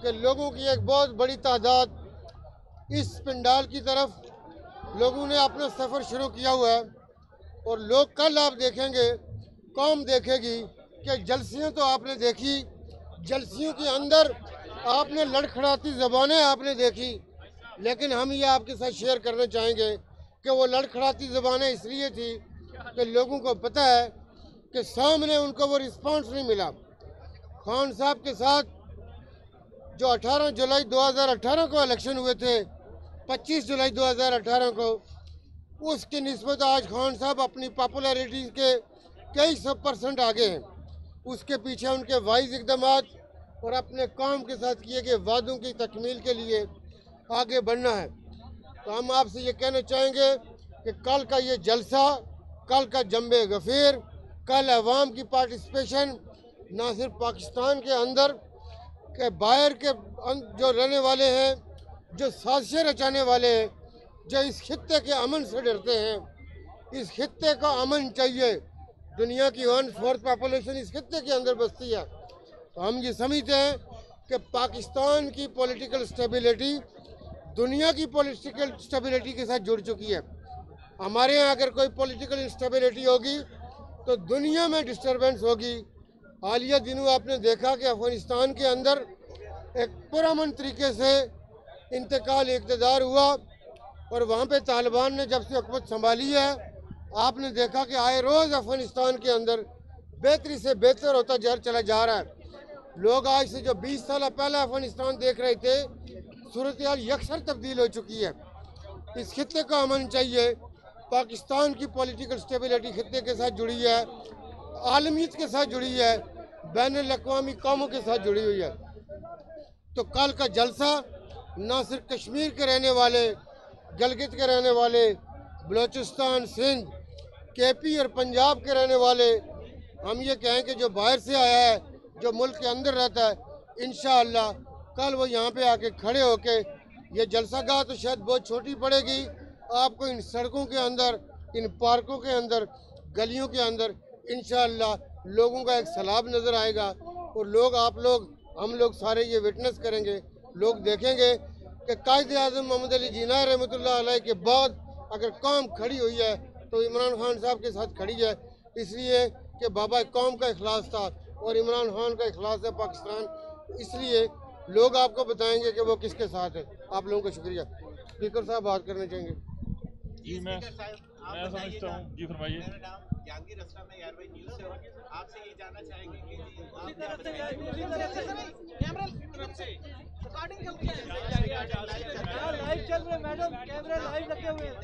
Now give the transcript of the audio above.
کہ لوگوں کی ایک بہت بڑی تعداد اس پنڈال کی طرف لوگوں نے اپنا سفر شروع کیا ہوا ہے، اور لوگ کل آپ دیکھیں گے، قوم دیکھے گی کہ جلسیاں تو آپ نے دیکھی، جلسیوں کے اندر آپ نے لڑکھڑاتی زبانیں آپ نے دیکھی، لیکن ہم یہ آپ کے ساتھ شیئر کرنا چاہیں گے کہ وہ لڑکھڑاتی زبانیں اس لیے تھی کہ لوگوں کو پتہ ہے کہ سامنے ان کو وہ رسپانس نہیں ملا۔ خان صاحب کے ساتھ جو 18 جولائی 2018 کو الیکشن ہوئے تھے، 25 جولائی 2018 کو، اس کی نسبت آج خان صاحب اپنی پاپولیرٹی کے کئی 100% آگے ہیں۔ اس کے پیچھے ان کے وائز اقدامات اور اپنے قوم کے ساتھ کیے گئے وعدوں کی تکمیل کے لیے آگے بڑھنا ہے۔ تو ہم آپ سے یہ کہنا چاہیں گے کہ کل کا یہ جلسہ، کل کا جنب غفیر، کل عوام کی پارٹیسپیشن نہ صرف پاکستان کے اندر کہ باہر کے جو رہنے والے ہیں، جو سازشیں رچانے والے ہیں، جو اس خطے کے امن سے ڈرتے ہیں، اس خطے کا امن چاہیے۔ دنیا کی 1/4 پاپولیشن اس خطے کے اندر بستی ہے۔ تو ہم یہ سمجھتے ہیں کہ پاکستان کی پولیٹیکل سٹیبلٹی دنیا کی پولیٹیکل سٹیبلٹی کے ساتھ جڑ چکی ہے۔ ہمارے ہاں اگر کوئی پولیٹیکل انسٹیبلٹی ہوگی تو دنیا میں ڈسٹربنس ہوگی۔ حالیہ دنوں آپ نے دیکھا کہ افغانستان کے اندر ایک پرامن طریقے سے انتقال اقتدار ہوا، اور وہاں پہ طالبان نے جب سے حکومت سنبھالی ہے، آپ نے دیکھا کہ آئے روز افغانستان کے اندر بہتری سے بہتر ہوتا چلا جا رہا ہے۔ لوگ آج سے جو 20 سال پہلے افغانستان دیکھ رہے تھے، صورتحال یکسر تبدیل ہو چکی ہے۔ اس خطے کا امن چاہیے۔ پاکستان کی پولیٹیکل سٹیبلٹی خطے کے ساتھ جڑی ہے، عالمیت کے ساتھ جڑی ہے، بین الاقوامی قوموں کے ساتھ جڑی ہوئی ہے۔ تو کل کا جلسہ نہ صرف کشمیر کے رہنے والے، گلگت کے رہنے والے، بلوچستان، سندھ، کے پی اور پنجاب کے رہنے والے، ہم یہ کہیں کہ جو باہر سے آیا ہے، جو ملک کے اندر رہتا ہے، انشاءاللہ کل وہ یہاں پہ آ کے کھڑے ہو کے، یہ جلسہ گاہ تو شاید بہت چھوٹی پڑے گی، آپ کو ان سڑکوں کے اندر، ان پارکوں کے اندر، گلیوں کے اندر انشاءاللہ لوگوں کا ایک سیلاب نظر آئے گا، اور ہم لوگ سارے یہ وٹنس کریں گے، لوگ دیکھیں گے کہ قائد اعظم محمد علی جناح رحمۃ اللہ علیہ کے بعد اگر قوم کھڑی ہوئی ہے تو عمران خان صاحب کے ساتھ کھڑی ہے، اس لیے کہ بابا قوم کا اخلاص تھا اور عمران خان کا اخلاص ہے پاکستان، اس لیے لوگ آپ کو بتائیں گے کہ وہ کس کے ساتھ ہے۔ آپ لوگوں کا شکریہ۔ اسپیکر صاحب بات کرنا چاہیں گے۔ جی میں سمجھتا ہوں، جی فرمائیے۔ جہانگیر اسلم ہے، ایئر وے نیوز سے، آپ سے یہ جاننا چاہیں گے کہ لائیو چل رہے ہیں میڈم، کیمرے لائیو لگے ہوئے ہیں۔